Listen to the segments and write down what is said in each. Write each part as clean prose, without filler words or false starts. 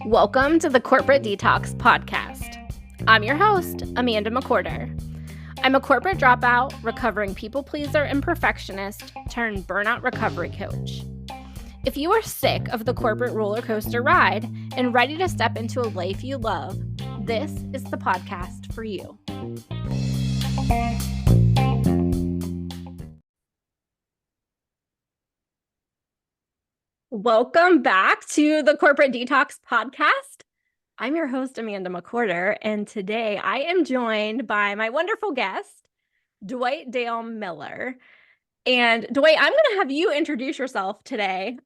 Welcome to the Corporate Detox Podcast. I'm your host, Amanda McWhorter. I'm a corporate dropout, recovering people pleaser and perfectionist turned burnout recovery coach. If you are sick of the corporate roller coaster ride and ready to step into a life you love, this is the podcast for you. Welcome back to the Corporate Detox Podcast. I'm your host, Amanda McWhorter, and today I am joined by my wonderful guest, Dwight Dale Miller. And Dwight, I'm going to have you introduce yourself today.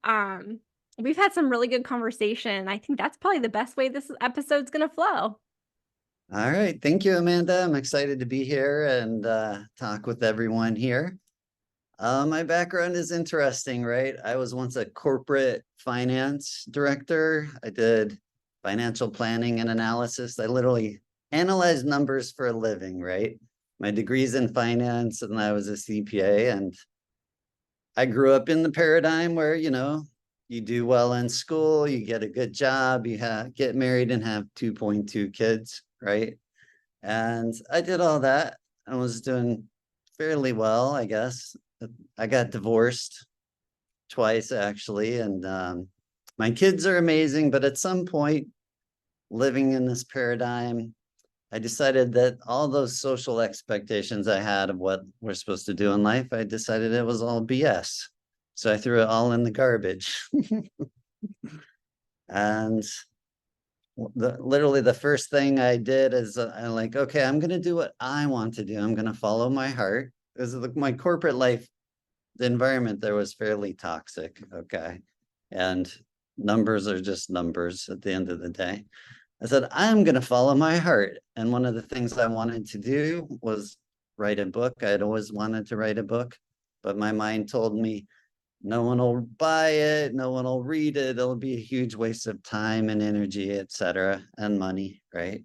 We've had some really good conversation. I think that's probably the best way this episode's going to flow. All right. Thank you, Amanda. I'm excited to be here and talk with everyone here. My background is interesting, right? I was once a corporate finance director. I did financial planning and analysis. I literally analyzed numbers for a living, right? My degree's in finance and I was a CPA, and I grew up in the paradigm where, you do well in school, you get a good job, you get married and have 2.2 kids, right? And I did all that. I was doing fairly well, I guess. I got divorced twice, actually, and my kids are amazing, but at some point, living in this paradigm, I decided that all those social expectations I had of what we're supposed to do in life, I decided it was all BS. So I threw it all in the garbage. And literally the first thing I did is I'm like, okay, I'm going to do what I want to do. I'm going to follow my heart. Because my corporate life, the environment there was fairly toxic. Okay. And numbers are just numbers at the end of the day. I said, I'm going to follow my heart. And one of the things I wanted to do was write a book. I'd always wanted to write a book, but my mind told me, no one will buy it. No one will read it. It'll be a huge waste of time and energy, etc., and money. Right.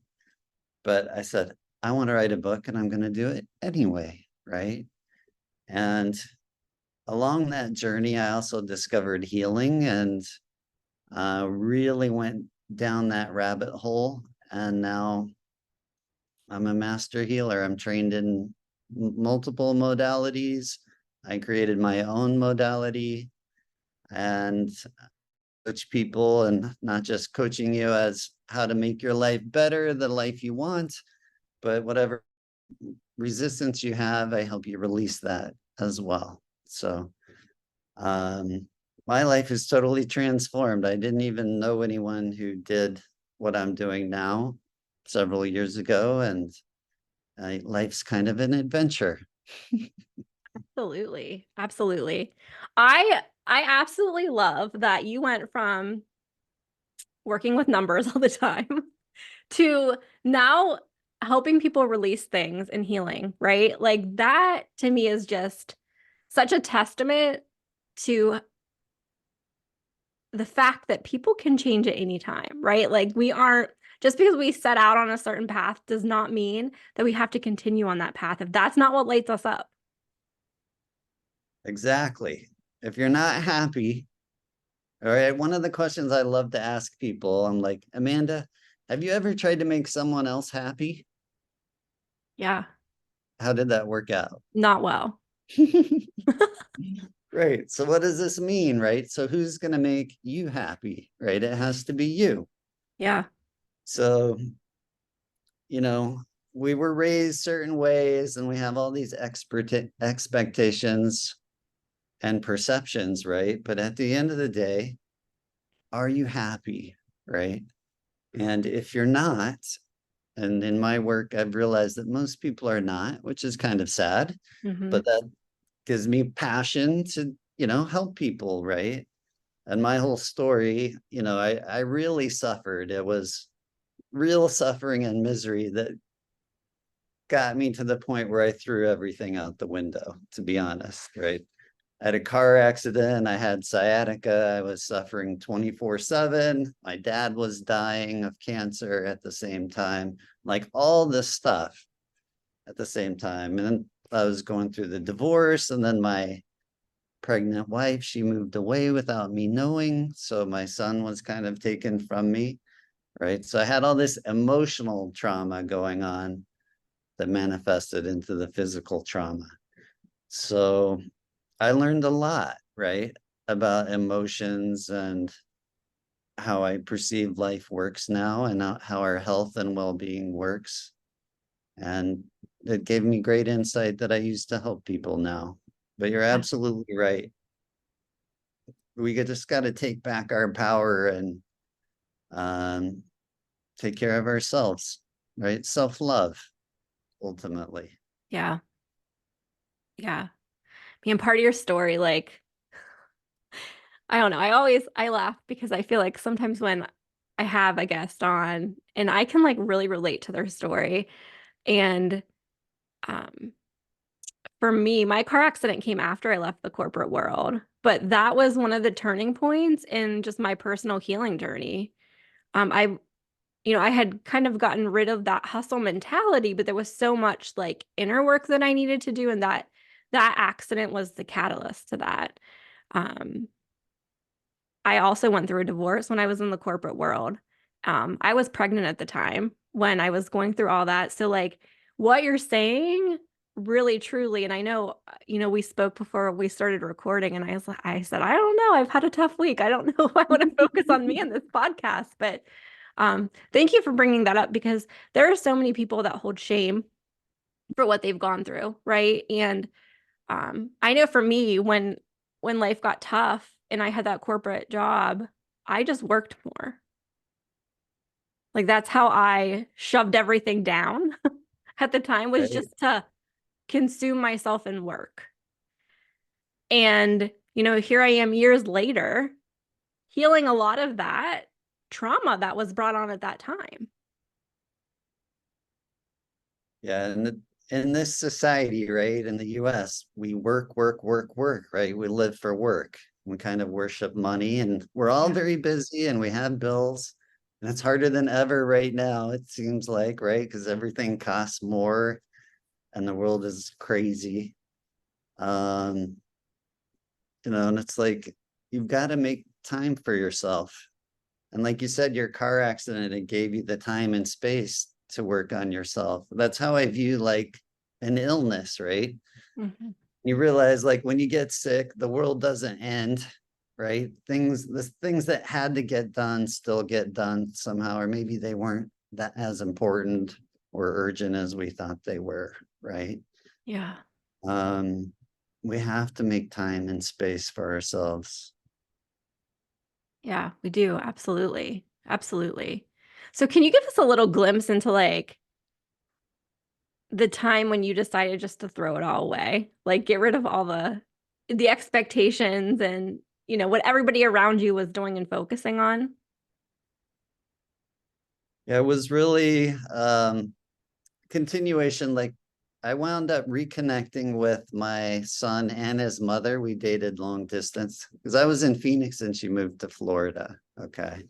But I said, I want to write a book and I'm going to do it anyway. Right. And along that journey, I also discovered healing and really went down that rabbit hole. And now I'm a master healer. I'm trained in multiple modalities. I created my own modality and coach people, and not just coaching you as how to make your life better, the life you want, but whatever resistance you have, I help you release that as well. So my life is totally transformed. I didn't even know anyone who did what I'm doing now several years ago, and life's kind of an adventure. Absolutely. Absolutely. I absolutely love that you went from working with numbers all the time to now helping people release things and healing, right? Like that to me is just such a testament to the fact that people can change at any time, right? Like we aren't, just because we set out on a certain path does not mean that we have to continue on that path if that's not what lights us up. Exactly. If you're not happy, all right, one of the questions I love to ask people, I'm like, Amanda, have you ever tried to make someone else happy? Yeah. How did that work out? Not well. Right. So what does this mean, right? So who's going to make you happy, right? It has to be you. Yeah. So, we were raised certain ways and we have all these expectations and perceptions, right? But at the end of the day, are you happy, right? And if you're not, and in my work, I've realized that most people are not, which is kind of sad, but that gives me passion to, help people, right? And my whole story, I really suffered. It was real suffering and misery that got me to the point where I threw everything out the window, to be honest, right? I had a car accident. I had sciatica. I was suffering 24/7. My dad was dying of cancer at the same time, like all this stuff at the same time. And then I was going through the divorce, and then my pregnant wife. She moved away without me knowing. So my son was kind of taken from me, right? So I had all this emotional trauma going on that manifested into the physical trauma. So I learned a lot, right, about emotions and how I perceive life works now and how our health and well-being works. And it gave me great insight that I use to help people now. But you're Yeah. absolutely right. Just got to take back our power and um, take care of ourselves, right? Self-love, ultimately. Yeah. Yeah. Being part of your story, like, I don't know. I laugh because I feel like sometimes when I have a guest on and I can like really relate to their story. And um for me, my car accident came after I left the corporate world, but that was one of the turning points in just my personal healing journey. I I had kind of gotten rid of that hustle mentality, but there was so much like inner work that I needed to do, and that accident was the catalyst to that. Um, I also went through a divorce when I was in the corporate world. I was pregnant at the time when I was going through all that. So like what you're saying really truly, and I know, we spoke before we started recording and I said, I don't know, I've had a tough week. I don't know if I want to focus on me in this podcast, but thank you for bringing that up because there are so many people that hold shame for what they've gone through, right? And I know for me, when life got tough and I had that corporate job, I just worked more. Like that's how I shoved everything down at the time was Right? just to consume myself in work. And, here I am years later, healing a lot of that trauma that was brought on at that time. Yeah, and in this society, right, in the US, we work, work, work, work, right? We live for work. We kind of worship money, and we're all Yeah. very busy and we have bills. And it's harder than ever right now, it seems like, right? Because everything costs more and the world is crazy. Um, and it's like you've got to make time for yourself. And like you said, your car accident, it gave you the time and space to work on yourself. That's how I view like an illness, right? Mhm. You realize like when you get sick, the world doesn't end, right? The things that had to get done still get done somehow, or maybe they weren't that as important or urgent as we thought they were, right? Yeah. Um, we have to make time and space for ourselves. Yeah, we do. Absolutely. Absolutely. So can you give us a little glimpse into like the time when you decided just to throw it all away? Like get rid of all the expectations and, what everybody around you was doing and focusing on? Yeah, it was really continuation. Like I wound up reconnecting with my son and his mother. We dated long distance because I was in Phoenix and she moved to Florida. Okay.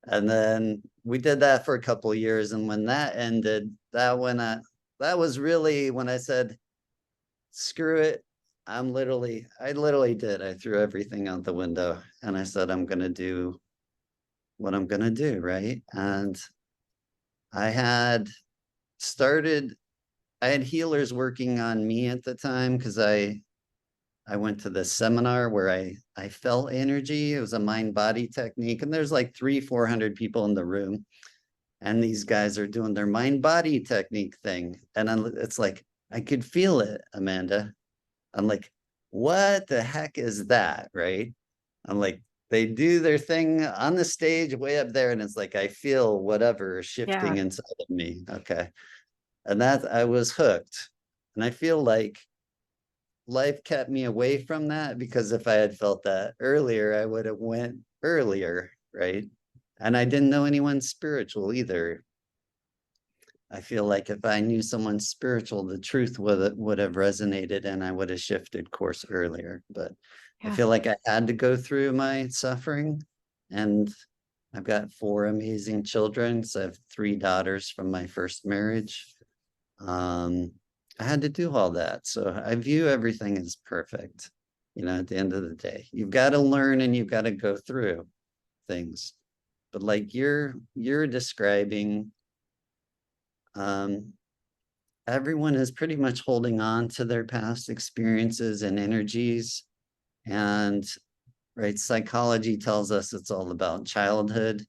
And then we did that for a couple of years. And when that ended, that was really when I said, screw it. I literally did. I threw everything out the window and I said, I'm going to do what I'm going to do. Right. And I had started I had healers working on me at the time because I went to this seminar where I felt energy. It was a mind body technique, and there's like 400 people in the room, and these guys are doing their mind body technique thing, and it's like I could feel it, Amanda. I'm like, what the heck is that, right? I'm like, they do their thing on the stage way up there, and it's like I feel whatever shifting Yeah. inside of me. Okay. And that I was hooked. And I feel like life kept me away from that because if I had felt that earlier, I would have went earlier, right? And I didn't know anyone spiritual either. I feel like if I knew someone spiritual, the truth would have resonated and I would have shifted course earlier. But I Yeah. feel like I had to go through my suffering, and I've got four amazing children. So I have three daughters from my first marriage. Um, I had to do all that. So I view everything as perfect. at the end of the day. You've got to learn and you've got to go through things. But like you're describing, everyone is pretty much holding on to their past experiences and energies. And right, psychology tells us it's all about childhood.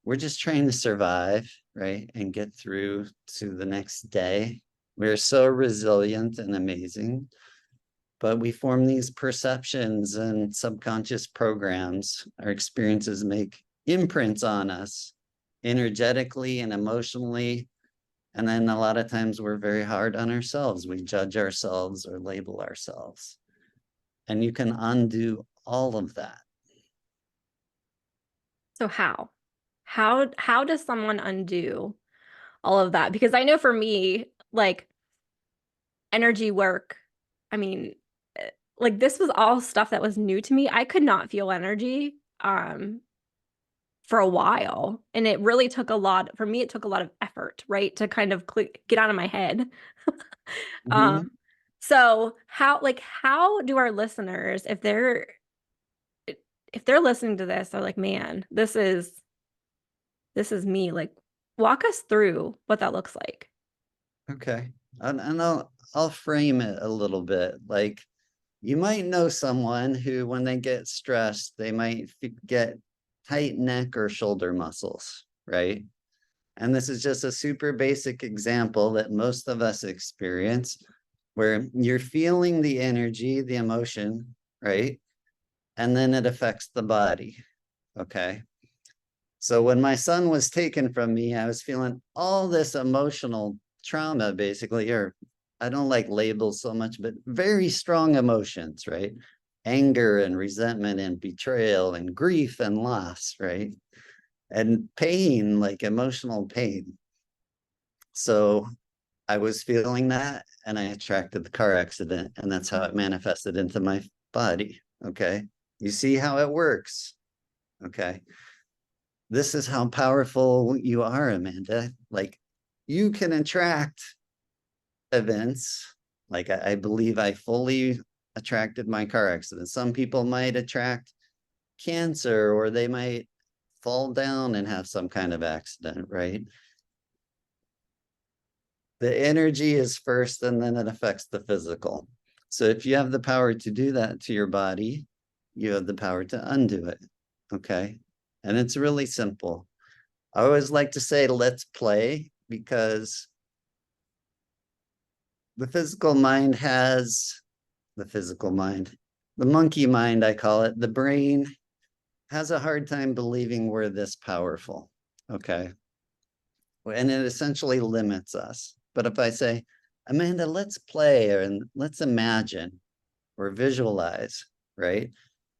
We're just trying to survive, right? And get through to the next day. We're so resilient and amazing, but we form these perceptions and subconscious programs. Our experiences make imprints on us energetically and emotionally. And then a lot of times we're very hard on ourselves. We judge ourselves or label ourselves. And you can undo all of that. So how does someone undo all of that? Because I know for me, like energy work, I mean, like this was all stuff that was new to me. I could not feel energy for a while, and it really took a lot for me. It took a lot of effort, right, to kind of get out of my head. Mhm. So how do our listeners, if they're listening to this, they're like, man, this is me. Like, walk us through what that looks like. Okay. And I'll frame it a little bit. Like you might know someone who, when they get stressed, they might get tight neck or shoulder muscles, right? And this is just a super basic example that most of us experience where you're feeling the energy, the emotion, right? And then it affects the body. Okay. So when my son was taken from me, I was feeling all this emotional trauma, basically, or I don't like labels so much, but very strong emotions, right? Anger and resentment and betrayal and grief and loss, right? And pain, like emotional pain. So I was feeling that and I attracted the car accident, and that's how it manifested into my body. Okay. You see how it works. Okay. This is how powerful you are, Amanda. Like you can attract events. Like I believe I fully attracted my car accident. Some people might attract cancer, or they might fall down and have some kind of accident, right? The energy is first and then it affects the physical. So if you have the power to do that to your body, you have the power to undo it. Okay. And it's really simple. I always like to say, let's play, because the physical mind has the physical mind, the monkey mind, I call it, the brain has a hard time believing we're this powerful. Okay. And it essentially limits us. But if I say, Amanda, let's play and let's imagine or visualize, right?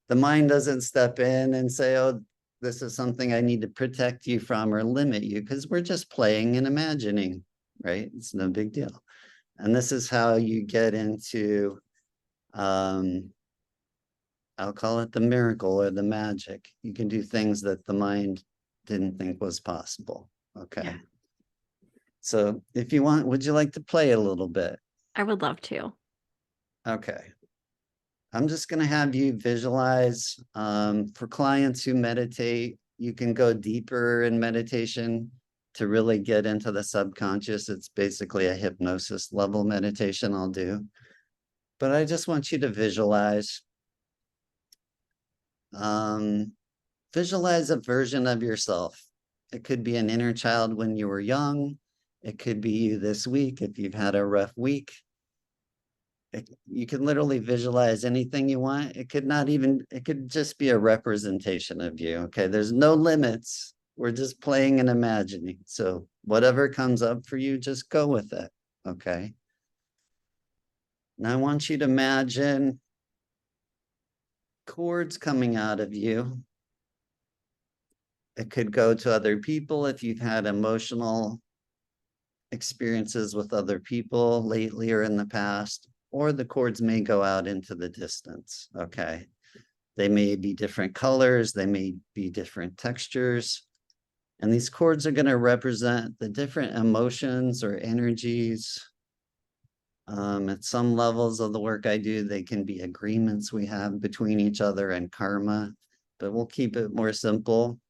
The mind doesn't step in and say, oh, this is something I need to protect you from or limit you, because we're just playing and imagining, right? It's no big deal. And this is how you get into, I'll call it the miracle or the magic. You can do things that the mind didn't think was possible. Yeah, Okay. So if you want, would you like to play a little bit? I would love to. Okay. I'm just going to have you visualize. For clients who meditate, you can go deeper in meditation to really get into the subconscious. It's basically a hypnosis level meditation I'll do. But I just want you to visualize. Um, Visualize a version of yourself. It could be an inner child when you were young. It could be you this week if you've had a rough week. You can literally visualize anything you want. It could just be a representation of you. Okay. There's no limits. We're just playing and imagining. So whatever comes up for you, just go with it. Okay. Now I want you to imagine cords coming out of you. It could go to other people if you've had emotional experiences with other people lately or in the past, or the cords may go out into the distance. Okay. They may be different colors, they may be different textures. And these cords are going to represent the different emotions or energies At some levels of the work I do, they can be agreements we have between each other and karma, but we'll keep it more simple.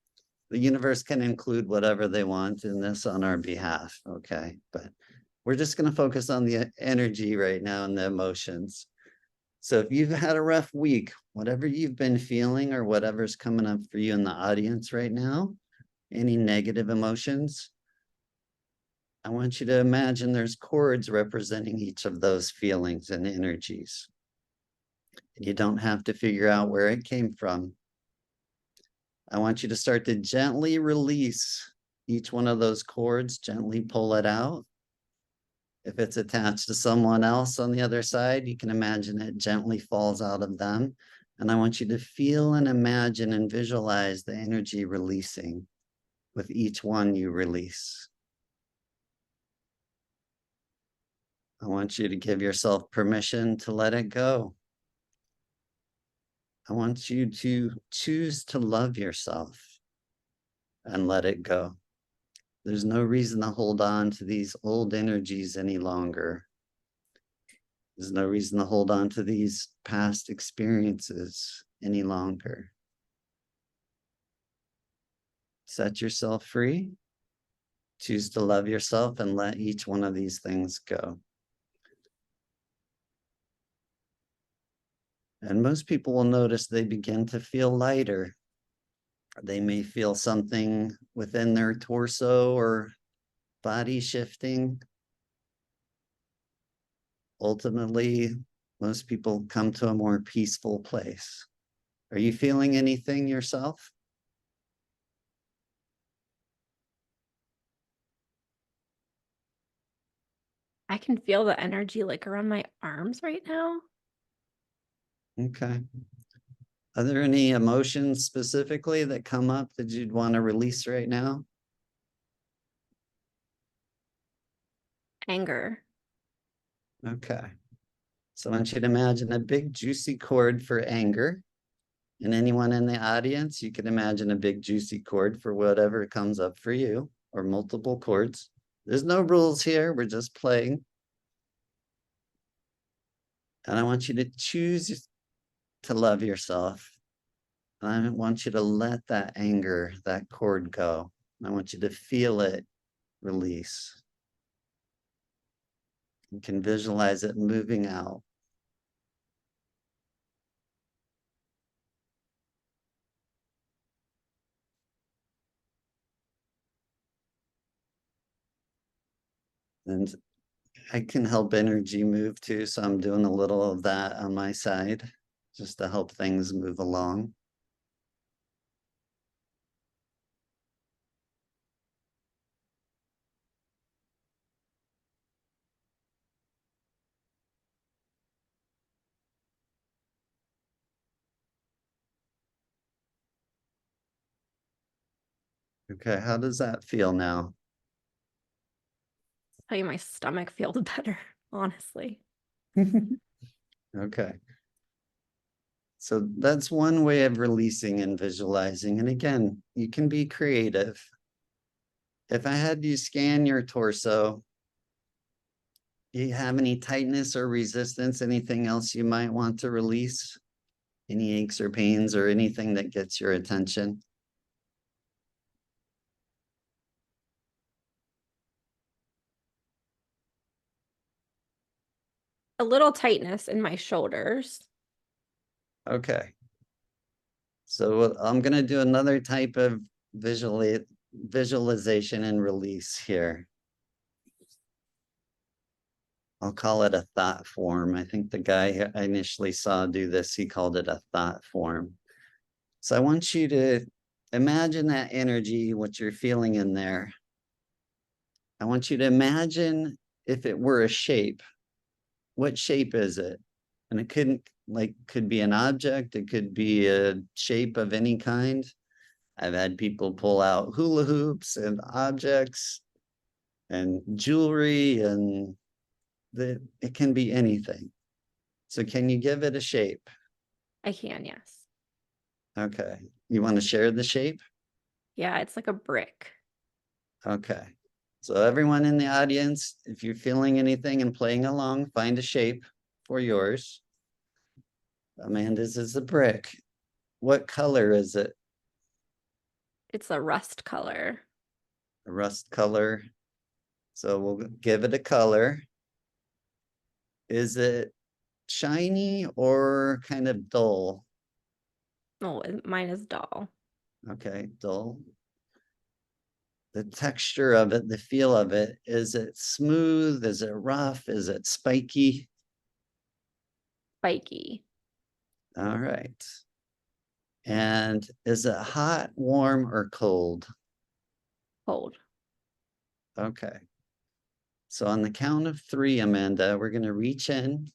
The universe can include whatever they want in this on our behalf, okay? But we're just going to focus on the energy right now and the emotions. So if you've had a rough week, whatever you've been feeling or whatever's coming up for you in the audience right now, any negative emotions, I want you to imagine there's chords representing each of those feelings and energies. You don't have to figure out where it came from. I want you to start to gently release each one of those chords, gently pull it out. If it's attached to someone else on the other side, you can imagine it gently falls out of them. And I want you to feel and imagine and visualize the energy releasing with each one you release. I want you to give yourself permission to let it go. I want you to choose to love yourself and let it go. There's no reason to hold on to these old energies any longer. There's no reason to hold on to these past experiences any longer. Set yourself free. Choose to love yourself and let each one of these things go. And most people will notice they begin to feel lighter. They may feel something within their torso or body shifting. Ultimately, most people come to a more peaceful place. Are you feeling anything yourself? I can feel the energy like around my arms right now. Okay. Are there any emotions specifically that come up that you'd want to release right now? Anger. Okay. So I want you to imagine a big juicy cord for anger. And anyone in the audience, you can imagine a big juicy cord for whatever comes up for you, or multiple cords. There's no rules here. We're just playing. And I want you to choose to love yourself. And I want you to let that anger, that cord go. I want you to feel it release. You can visualize it moving out. And I can help energy move too. So I'm doing a little of that on my side just to help things move along. Okay, how does that feel now? Tell you my stomach feels better, honestly. Okay. So that's one way of releasing and visualizing. And again, you can be creative. If I had you scan your torso, do you have any tightness or resistance, anything else you might want to release? Any aches or pains or anything that gets your attention? A little tightness in my shoulders. Okay. So I'm going to do another type of visualization and release here. I'll call it a thought form. I think the guy I initially saw do this, he called it a thought form. So I want you to imagine that energy, what you're feeling in there. I want you to imagine if it were a shape, what shape is it? And it could be an object, it could be a shape of any kind. I've had people pull out hula hoops and objects and jewelry, and it can be anything. So can you give it a shape? I can, yes. Okay. You want to share the shape? Yeah, it's like a brick. Okay. So everyone in the audience, if you're feeling anything and playing along, find a shape for yours. Amanda's is a brick. What color is it? It's a rust color. A rust color. So we'll give it a color. Is it shiny or kind of dull? Oh, mine is dull. Okay, dull. The texture of it, the feel of it, is it smooth? Is it rough? Is it spiky? Spiky. All right. And is it hot, warm, or cold? Cold. Okay. So on the count of three, Amanda, we're going to reach in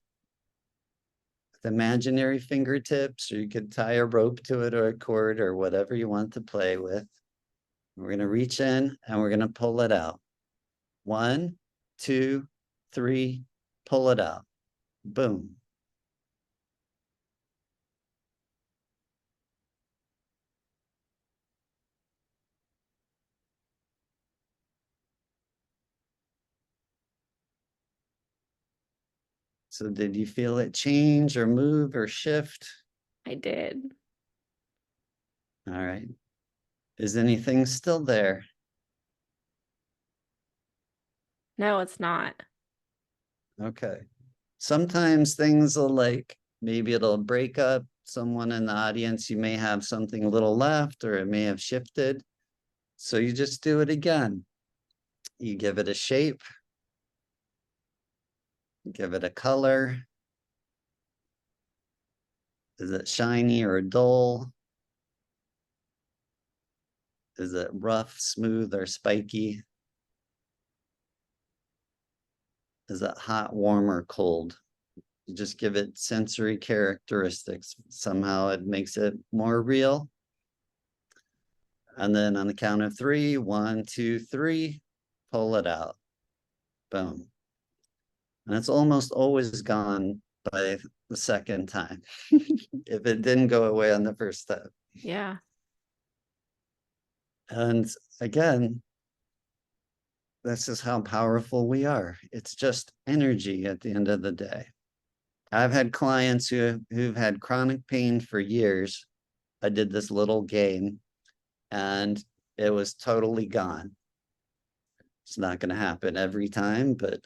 with imaginary fingertips, or you could tie a rope to it or a cord or whatever you want to play with. We're going to reach in and we're going to pull it out. 1, 2, 3, pull it out. Boom. So did you feel it change or move or shift? I did. All right. Is anything still there? No, it's not. Okay. Sometimes things will like, maybe it'll break up. Someone in the audience, you may have something a little left or it may have shifted. So you just do it again. You give it a shape, give it a color. Is it shiny or dull? Is it rough, smooth, or spiky? Is it hot, warm, or cold? You just give it sensory characteristics. Somehow it makes it more real. And then on the count of three, 1, 2, 3, pull it out. Boom. And it's almost always gone by the second time if it didn't go away on the first time. Yeah. And again, this is how powerful we are. It's just energy at the end of the day. I've had clients who've had chronic pain for years. I did this little game and it was totally gone. It's not going to happen every time, but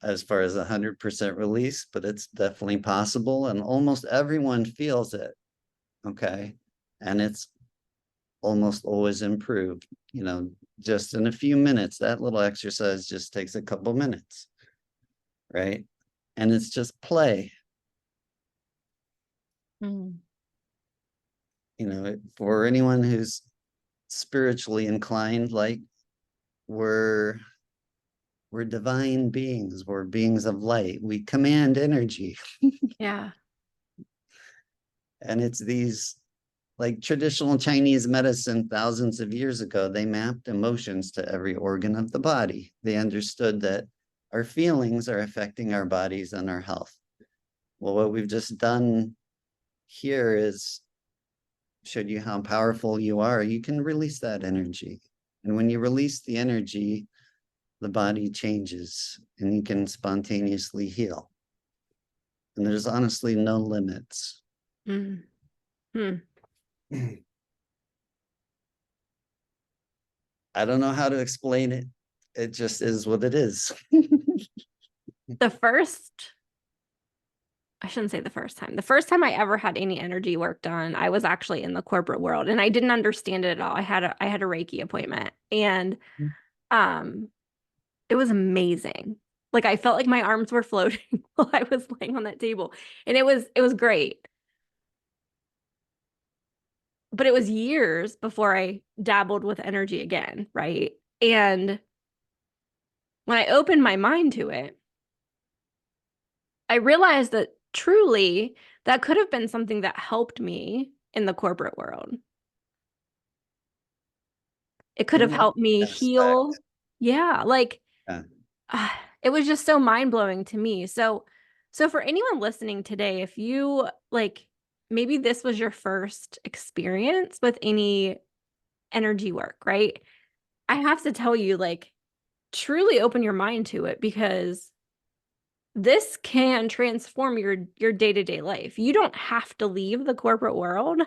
as far as 100% release, but it's definitely possible. And almost everyone feels it. Okay. And it's almost always improved, just in a few minutes. That little exercise just takes a couple minutes. Right. And it's just play. Mm. For anyone who's spiritually inclined, like we're divine beings, we're beings of light, we command energy. Yeah. And it's these, like traditional Chinese medicine thousands of years ago, they mapped emotions to every organ of the body. They understood that our feelings are affecting our bodies and our health. Well, what we've just done here is showed you how powerful you are. You can release that energy. And when you release the energy, the body changes and you can spontaneously heal. And there's honestly no limits. Mm. Hmm. I don't know how to explain it. It just is what it is. The first, I shouldn't say the first time. The first time I ever had any energy work done, I was actually in the corporate world and I didn't understand it at all. I had a Reiki appointment and um it was amazing. Like I felt like my arms were floating while I was laying on that table. And it was great. But it was years before I dabbled with energy again, right? And when I opened my mind to it, I realized that truly that could have been something that helped me in the corporate world. It could In have what helped me heal. aspect? Yeah, like Yeah. it was just so mind-blowing to me. So for anyone listening today, if you like maybe this was your first experience with any energy work, right? I have to tell you like truly open your mind to it, because this can transform your day-to-day life. You don't have to leave the corporate world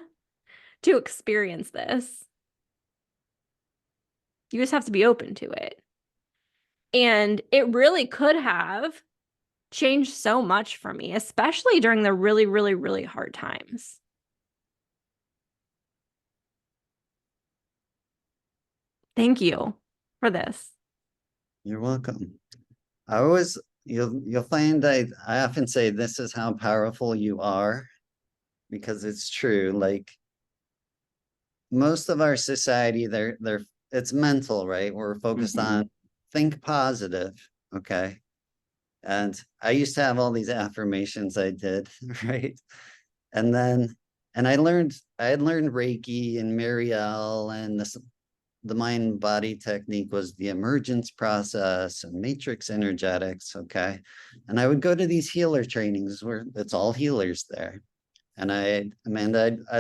to experience this. You just have to be open to it. And it really could have changed so much for me, especially during the really, really, really hard times. Thank you for this. You're welcome. I always, you'll find I often say this is how powerful you are, because it's true. Like most of our society, they're it's mental, right? We're focused Mhm. on think positive. Okay. And I used to have all these affirmations I did, right? And then I had learned Reiki and Marielle, and the mind body technique was the emergence process and matrix energetics. Okay. And I would go to these healer trainings where it's all healers there. And I'd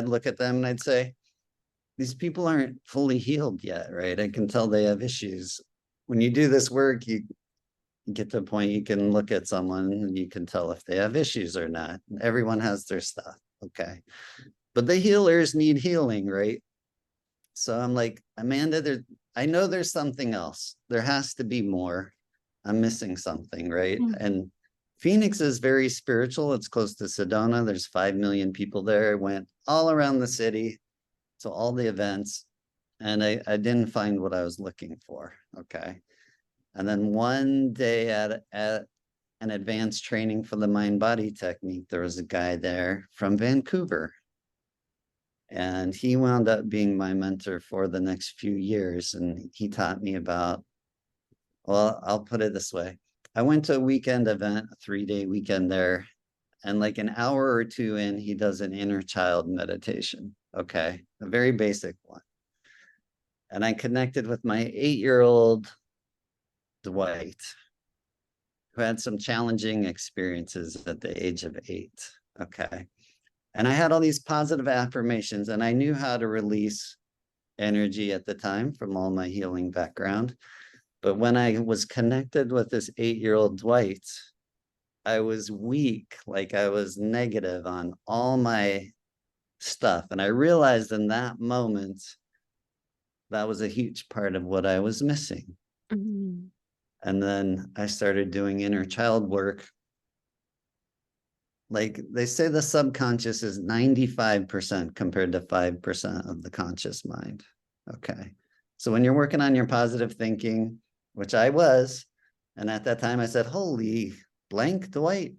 look at them and I'd say, these people aren't fully healed yet, right? I can tell they have issues. When you do this work, you get to a point you can look at someone and you can tell if they have issues or not. Everyone has their stuff. Okay. But the healers need healing, right? So I'm like, Amanda, I know there's something else. There has to be more. I'm missing something, right? Mm. And Phoenix is very spiritual. It's close to Sedona. There's 5 million people there. I went all around the city to all the events, and I didn't find what I was looking for. Okay. And then one day at an advanced training for the mind body technique, there was a guy there from Vancouver. And he wound up being my mentor for the next few years. And he taught me about, well, I'll put it this way. I went to a weekend event, a 3-day weekend there. And like an hour or two in, he does an inner child meditation. Okay. A very basic one. And I connected with my 8-year-old Dwight, who had some challenging experiences at the age of 8. Okay. And I had all these positive affirmations, and I knew how to release energy at the time from all my healing background. But when I was connected with this 8-year-old Dwight, I was weak, like I was negative on all my stuff. And I realized in that moment that was a huge part of what I was missing. Mhm. And then I started doing inner child work. Like they say, the subconscious is 95% compared to 5% of the conscious mind. Okay. So when you're working on your positive thinking, which I was, and at that time I said, holy blank, Dwight,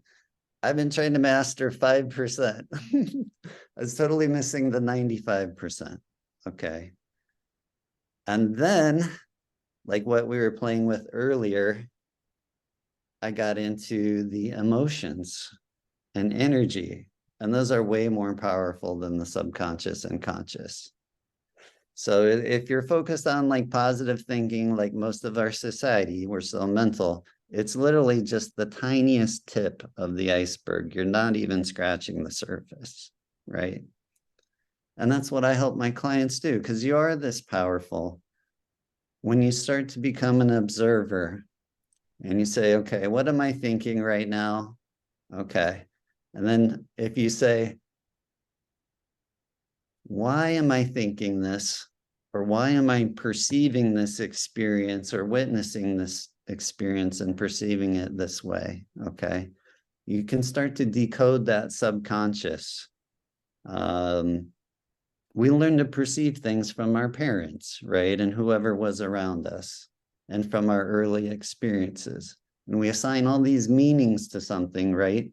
I've been trying to master 5%. I was totally missing the 95%. Okay. And then, like what we were playing with earlier, I got into the emotions and energy. And those are way more powerful than the subconscious and conscious. So if you're focused on like positive thinking, like most of our society, we're so mental, it's literally just the tiniest tip of the iceberg. You're not even scratching the surface, right? And that's what I help my clients do, because you are this powerful. When you start to become an observer and you say, okay, what am I thinking right now? Okay. And then if you say, why am I thinking this? Or why am I perceiving this experience or witnessing this experience and perceiving it this way? Okay. You can start to decode that subconscious. We learn to perceive things from our parents, right? And whoever was around us, and from our early experiences. And we assign all these meanings to something, right?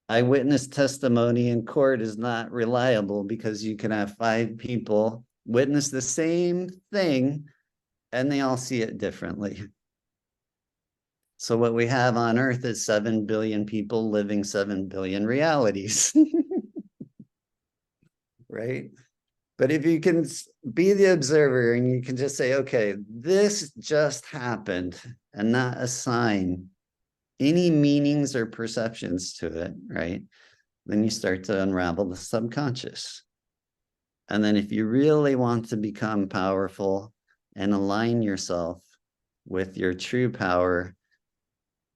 Eyewitness testimony in court is not reliable, because you can have 5 people witness the same thing and they all see it differently. So what we have on earth is 7 billion people living 7 billion realities, right? But if you can be the observer and you can just say, okay, this just happened, and not assign any meanings or perceptions to it, right? Then you start to unravel the subconscious. And then if you really want to become powerful and align yourself with your true power,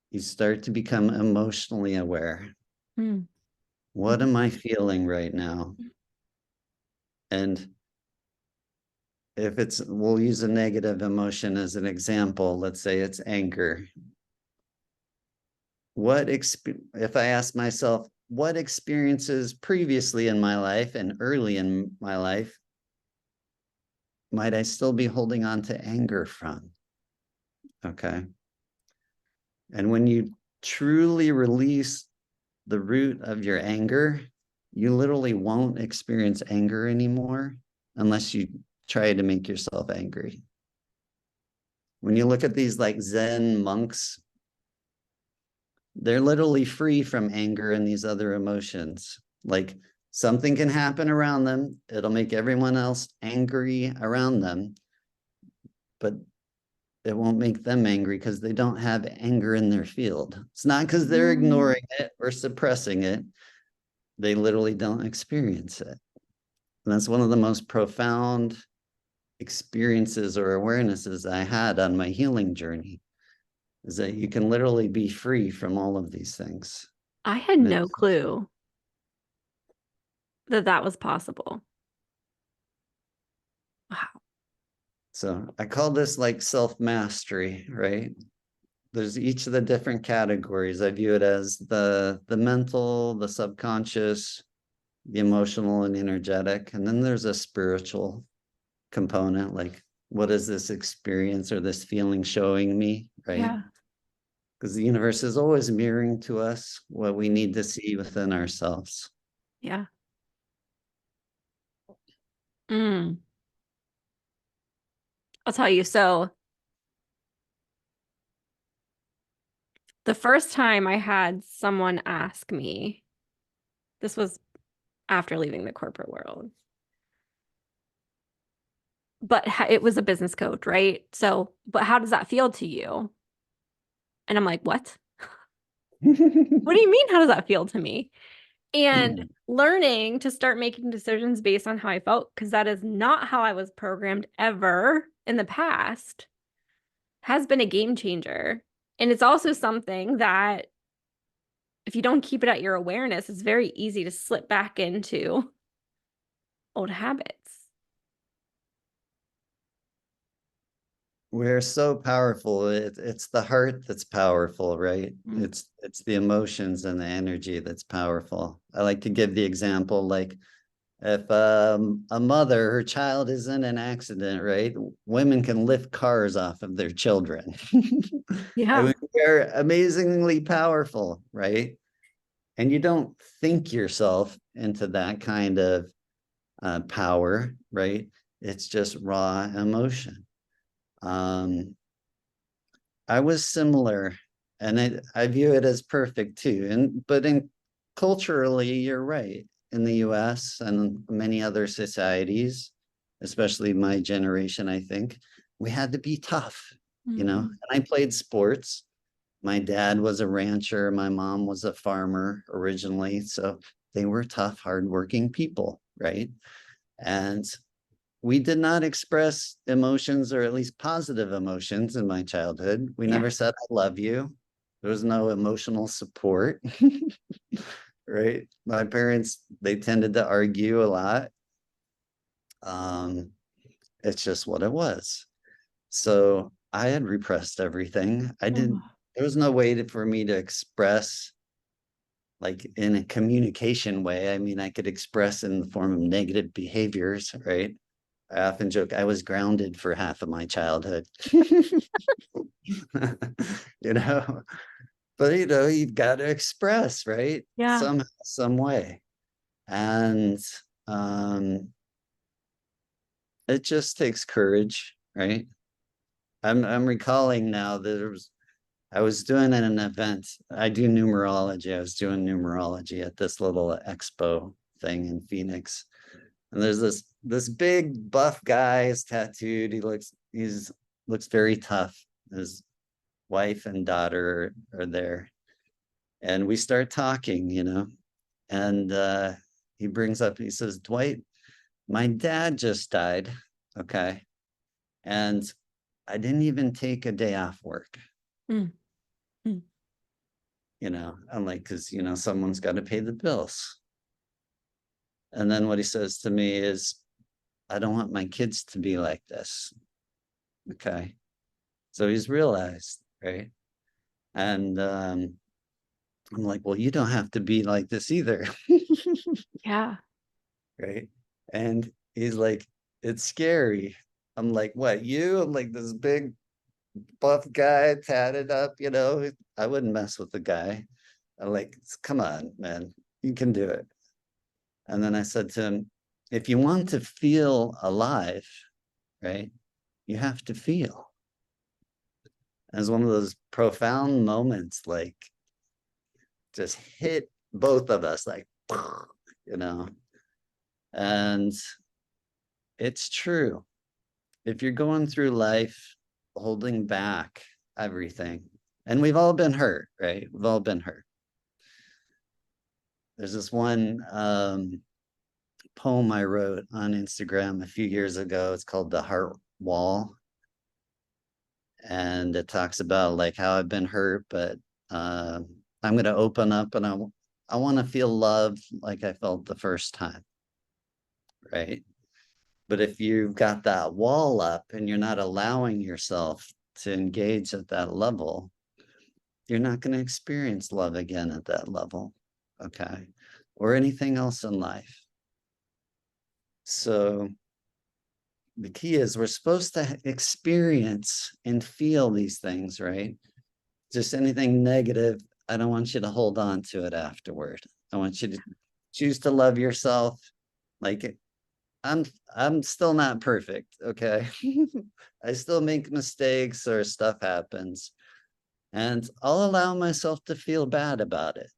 you start to become emotionally aware. Mm. What am I feeling right now? And if it's, we'll use a negative emotion as an example. Let's say it's anger. If I ask myself, what experiences previously in my life and early in my life might I still be holding on to anger from? Okay. And when you truly release the root of your anger, you literally won't experience anger anymore unless you try to make yourself angry. When you look at these like Zen monks, they're literally free from anger and these other emotions. Like something can happen around them, it'll make everyone else angry around them, but it won't make them angry because they don't have anger in their field. It's not because they're ignoring it or suppressing it. They literally don't experience it. And that's one of the most profound experiences or awarenesses I had on my healing journey, is that you can literally be free from all of these things. I had no clue that that was possible. Wow. So I call this like self-mastery, right? There's each of the different categories. I view it as the mental, the subconscious, the emotional and energetic. And then there's a spiritual component, like what is this experience or this feeling showing me, right? Yeah. Because the universe is always mirroring to us what we need to see within ourselves. Yeah. Mm. I'll tell you. So the first time I had someone ask me, this was after leaving the corporate world, but it was a business coach, right? So, but how does that feel to you? And I'm like, what? What do you mean? How does that feel to me? And learning to start making decisions based on how I felt, because that is not how I was programmed ever in the past, has been a game changer. And it's also something that if you don't keep it at your awareness, it's very easy to slip back into old habits. We're so powerful. It's the heart that's powerful, right? Mm. It's the emotions and the energy that's powerful. I like to give the example, like if a mother, her child is in an accident, right? Women can lift cars off of their children. I Yeah. mean, they're amazingly powerful, right? And you don't think yourself into that kind of power, right? It's just raw emotion. Um, I was similar, and I view it as perfect too. But in culturally, you're right. In the US and many other societies, especially my generation, I think, we had to be tough, you know. Mm. And I played sports. My dad was a rancher, my mom was a farmer originally. So they were tough, hardworking people, right? And we did not express emotions, or at least positive emotions, in my childhood. We Yeah. never said, I love you. There was no emotional support, right? My parents, they tended to argue a lot. Um, it's just what it was. So I had repressed everything. Oh, There was no way for me to express like in a communication way. I mean, I could express in the form of negative behaviors, right? I often joke I was grounded for half of my childhood. You know, but you've got to express, right? yeah. Somehow, some way. And it just takes courage, right? I'm recalling now that I was doing an event. I do numerology. I was doing numerology at this little expo thing in Phoenix. And there's this big buff guy, he's tattooed. He's looks very tough. His wife and daughter are there. And we start talking, and he brings up, he says, Dwight, my dad just died. Okay. And I didn't even take a day off work. Mm. Mm. I'm like, because, someone's got to pay the bills. And then what he says to me is, I don't want my kids to be like this. Okay. So he's realized, right? And I'm like, well, you don't have to be like this either. Yeah. Right. And he's like, it's scary. I'm like, what, you? I'm like this big buff guy, tatted up, I wouldn't mess with the guy. I'm like, come on, man, you can do it. And then I said to him, if you want to feel alive, right, you have to feel. It was one of those profound moments, like just hit both of us, like, you know, and it's true. If you're going through life holding back everything, and we've all been hurt, right? We've all been hurt. There's this one poem I wrote on Instagram a few years ago. It's called The Heart Wall. And it talks about like how I've been hurt, but I'm going to open up and I want to feel love like I felt the first time. Right. But if you've got that wall up and you're not allowing yourself to engage at that level, you're not going to experience love again at that level. Okay. Or anything else in life. So the key is we're supposed to experience and feel these things, right? Just anything negative, I don't want you to hold on to it afterward. I want you to choose to love yourself. Like I'm still not perfect, okay? I still make mistakes or stuff happens. And I'll allow myself to feel bad about it.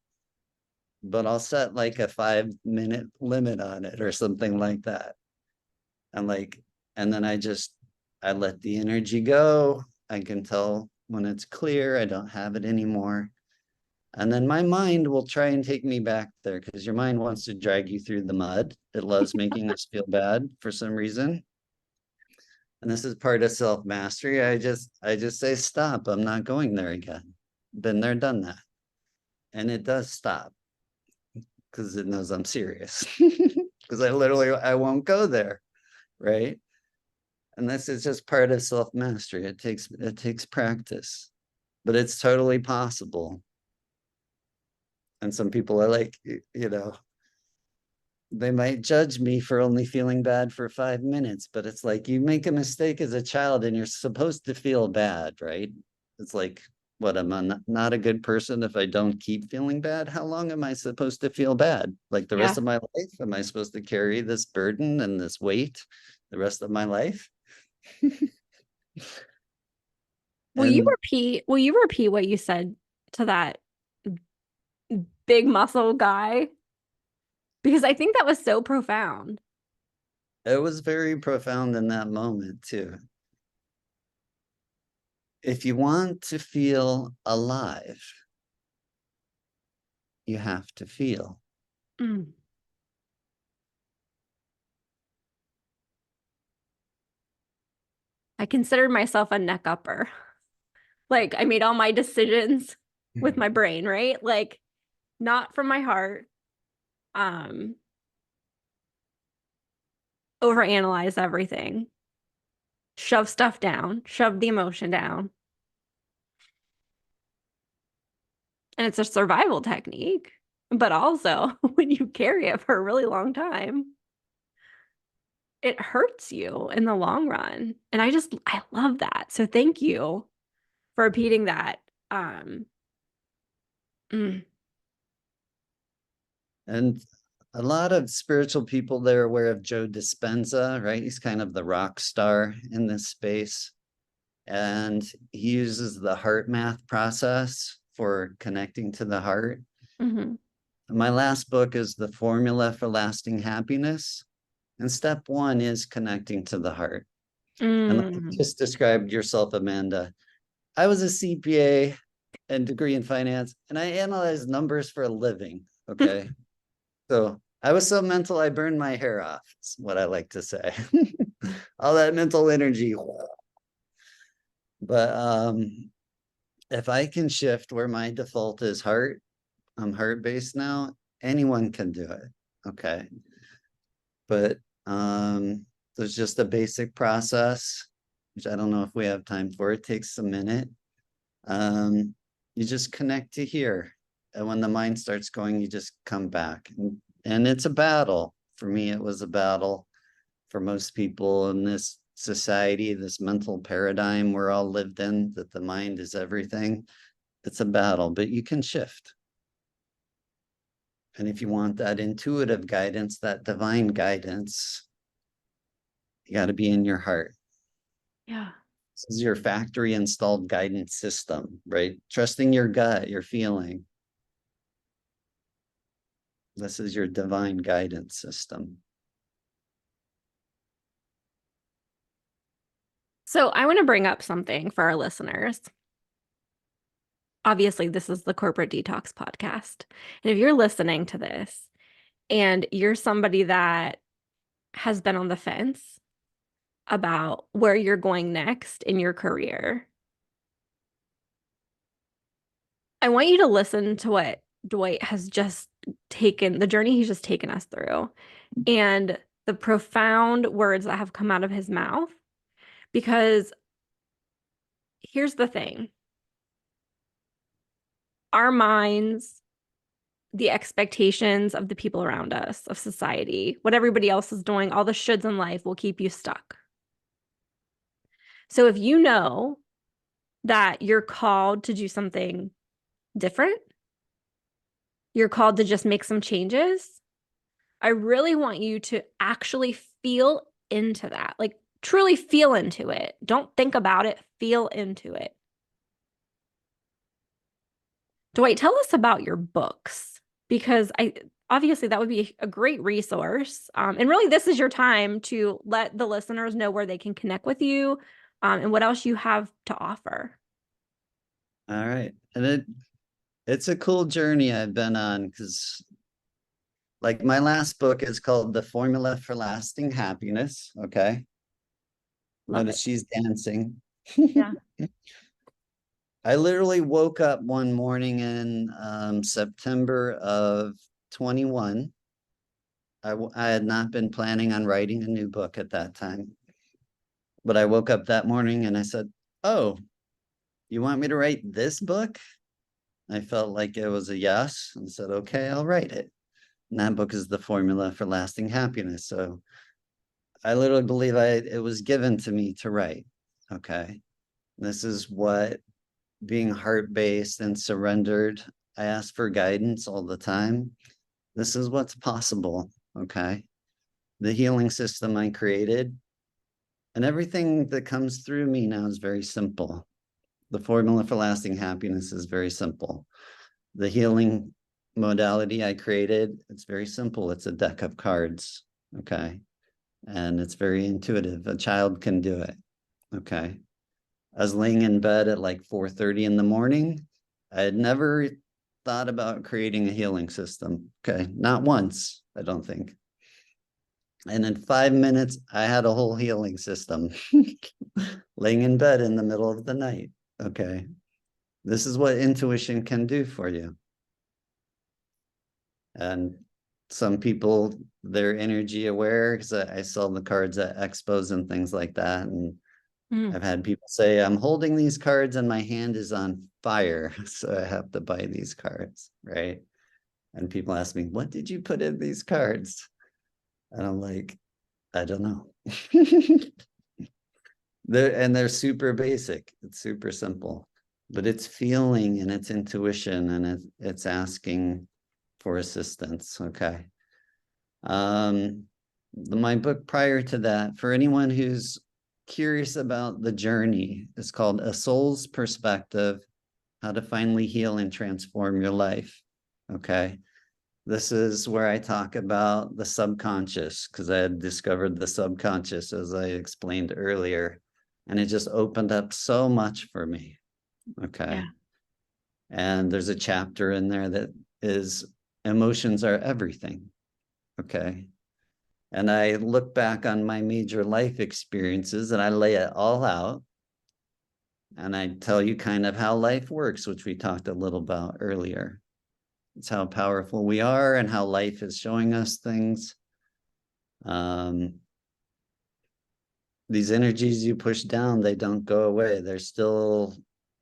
But I'll set like a 5-minute limit on it or something like that. And then I let the energy go. I can tell when it's clear, I don't have it anymore. And then my mind will try and take me back there because your mind wants to drag you through the mud. It loves making us feel bad for some reason. And this is part of self-mastery. I just say, stop. I'm not going there again. Been there, done that. And it does stop because it knows I'm serious. Because I won't go there. Right. And this is just part of self-mastery. It takes practice, but it's totally possible. And some people are like, they might judge me for only feeling bad for 5 minutes, but it's like you make a mistake as a child and you're supposed to feel bad, right? It's like, what, am I not a good person if I don't keep feeling bad? How long am I supposed to feel bad? Like the rest Yeah. of my life? Am I supposed to carry this burden and this weight the rest of my life? And Will you repeat what you said to that big muscle guy? Because I think that was so profound. it was very profound in that moment too. If you want to feel alive, you have to feel. Mm. I considered myself a neck upper. Like I made all my decisions with my brain, right? Like not from my heart. Um, Overanalyze everything. Shove stuff down, shove the emotion down. And it's a survival technique, but also when you carry it for a really long time, it hurts you in the long run. And I love that. So thank you for repeating that. Um, mm, And a lot of spiritual people, they're aware of Joe Dispenza, right? He's kind of the rock star in this space. And he uses the heart math process for connecting to the heart. mhm, My last book is The Formula for Lasting Happiness. And step one is connecting to the heart. And like you mm. just described yourself, Amanda, I was a CPA and degree in finance, and I analyzed numbers for a living. Okay. So I was so mental, I burned my hair off, is what I like to say. All that mental energy. But if I can shift where my default is heart, I'm heart-based now, anyone can do it. Okay. But there's just a basic process, which I don't know if we have time for. It takes a minute. You just connect to here. And when the mind starts going, you just come back. And it's a battle. For me, it was a battle. For most people in this society, this mental paradigm we're all lived in, that the mind is everything, it's a battle, but you can shift. And if you want that intuitive guidance, that divine guidance, you got to be in your heart. Yeah. This is your factory installed guidance system, right? Trusting your gut, your feeling. This is your divine guidance system. So I want to bring up something for our listeners. Obviously, this is the Corporate Detox podcast. And if you're listening to this and you're somebody that has been on the fence about where you're going next in your career, I want you to listen to what Dwight has just taken, the journey he's just taken us through, and the profound words that have come out of his mouth. Because here's the thing, our minds, the expectations of the people around us, of society, what everybody else is doing, all the shoulds in life will keep you stuck. So if you know that you're called to do something different, you're called to just make some changes, I really want you to actually feel into that. Like truly feel into it. Don't think about it, feel into it. Dwight, tell us about your books because I obviously that would be a great resource. And really, this is your time to let the listeners know where they can connect with you, and what else you have to offer. All right. And it's a cool journey I've been on, because like my last book is called The Formula for Lasting Happiness. Okay. Love Notice it. she's dancing. Yeah. I literally woke up one morning in September of 21. I had not been planning on writing a new book at that time. But I woke up that morning and I said, "Oh, you want me to write this book?" I felt like it was a yes and said, "Okay, I'll write it." And that book is The Formula for Lasting Happiness. So I literally believe it was given to me to write. Okay. This is what being heart-based and surrendered. I ask for guidance all the time. This is what's possible. Okay. The healing system I created and everything that comes through me now is very simple. The formula for lasting happiness is very simple. The healing modality I created, it's very simple. It's a deck of cards. Okay. And it's very intuitive. A child can do it. Okay. I was laying in bed at like 4:30 in the morning. I had never thought about creating a healing system. Okay. Not once, I don't think. And in 5 minutes, I had a whole healing system laying in bed in the middle of the night. Okay. This is what intuition can do for you. And some people, they're energy aware because I sell the cards at expos and things like that. And Mm. I've had people say, "I'm holding these cards and my hand is on fire, so I have to buy these cards," right? And people ask me, "What did you put in these cards?" And I'm like, "I don't know." They're super basic. It's super simple, but it's feeling and it's intuition and it's asking for assistance. Okay. Um, my book prior to that, for anyone who's curious about the journey, is called A Soul's Perspective: How to Finally Heal and Transform Your Life. Okay. This is where I talk about the subconscious, because I had discovered the subconscious, as I explained earlier, and it just opened up so much for me. Yeah. Okay. And there's a chapter in there that is emotions are everything. Okay. And I look back on my major life experiences and I lay it all out. And I tell you kind of how life works, which we talked a little about earlier. It's how powerful we are and how life is showing us things. These energies you push down, they don't go away. They're still,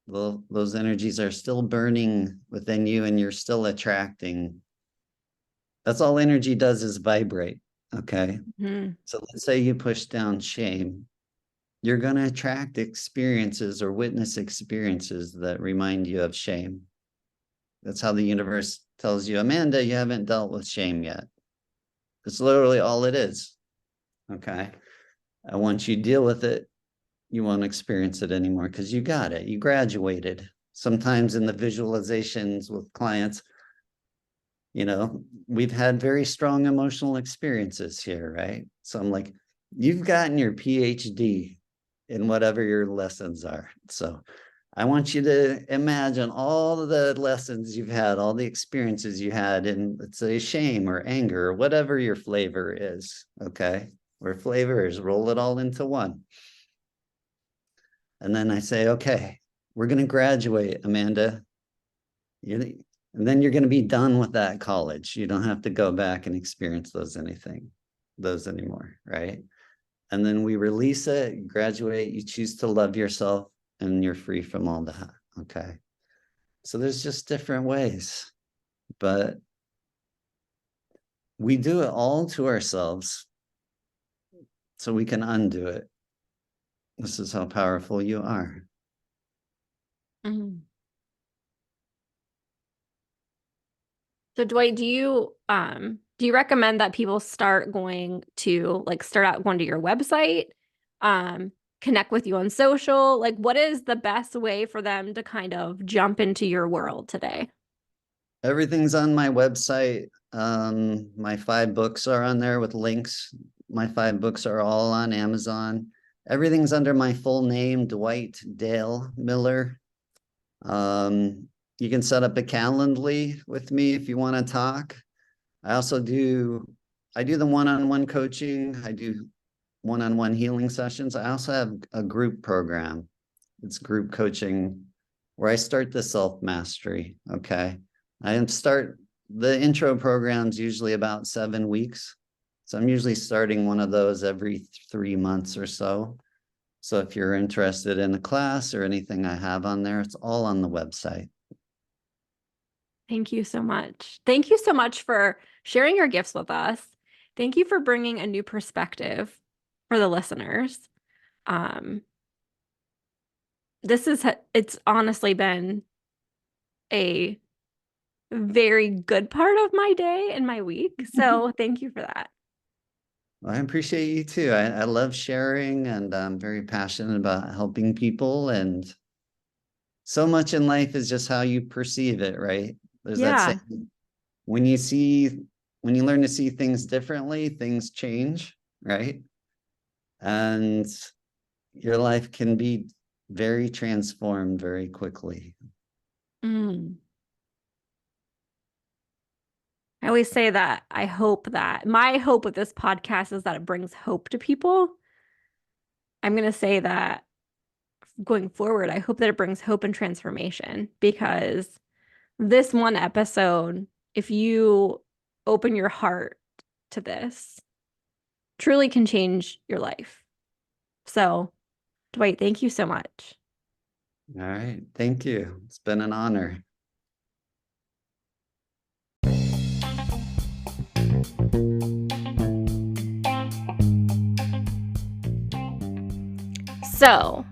those energies are still burning within you, and you're still attracting. That's all energy does, is vibrate. Okay. Mm-hmm. So let's say you push down shame. You're going to attract experiences or witness experiences that remind you of shame. That's how the universe tells you, Amanda, you haven't dealt with shame yet. That's literally all it is. Okay. And once you deal with it, you won't experience it anymore because you got it. You graduated. Sometimes in the visualizations with clients, we've had very strong emotional experiences here, right? So I'm like, you've gotten your PhD in whatever your lessons are. So I want you to imagine all the lessons you've had, all the experiences you had in, let's say, shame or anger or whatever your flavor is, okay? Or flavor is, roll it all into one. And then I say, okay, we're going to graduate, Amanda. And then you're going to be done with that college. You don't have to go back and experience those anymore, right? And then we release it, graduate, you choose to love yourself, and you're free from all that, okay? So there's just different ways, but we do it all to ourselves so we can undo it. This is how powerful you are. Mm-hmm. So Dwight, do you recommend that people start out going to your website, connect with you on social? Like, what is the best way for them to kind of jump into your world today? Everything's on my website. My 5 books are on there with links. My 5 books are all on Amazon. Everything's under my full name, Dwight Dale Miller. You can set up a Calendly with me if you want to talk. I do the one-on-one coaching. I do one-on-one healing sessions. I also have a group program. It's group coaching where I start the self-mastery, okay? The intro program's usually about 7 weeks. So I'm usually starting one of those every 3 months or so. So if you're interested in a class or anything I have on there, it's all on the website. Thank you so much. Thank you so much for sharing your gifts with us. Thank you for bringing a new perspective for the listeners. It's honestly been a very good part of my day and my week. So thank you for that. Well, I appreciate you too. I love sharing, and I'm very passionate about helping people. And so much in life is just how you perceive it, right? There's that saying, when you learn to see things differently, things change, right? And your life can be very transformed very quickly. I always say that my hope with this podcast is that it brings hope to people. I'm going to say that going forward, I hope that it brings hope and transformation, because this one episode, if you open your heart to this, truly can change your life. So, Dwight, thank you so much. All right. Thank you. It's been an honor. So,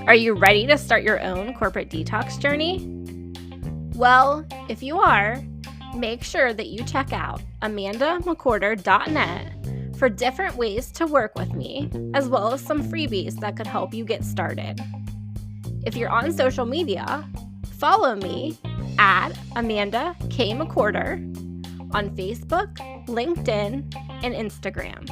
are you ready to start your own corporate detox journey? Well, if you are, make sure that you check out amandamcwhorter.net for different ways to work with me, as well as some freebies that could help you get started. If you're on social media, follow me at Amanda K. McWhorter on Facebook, LinkedIn, and Instagram.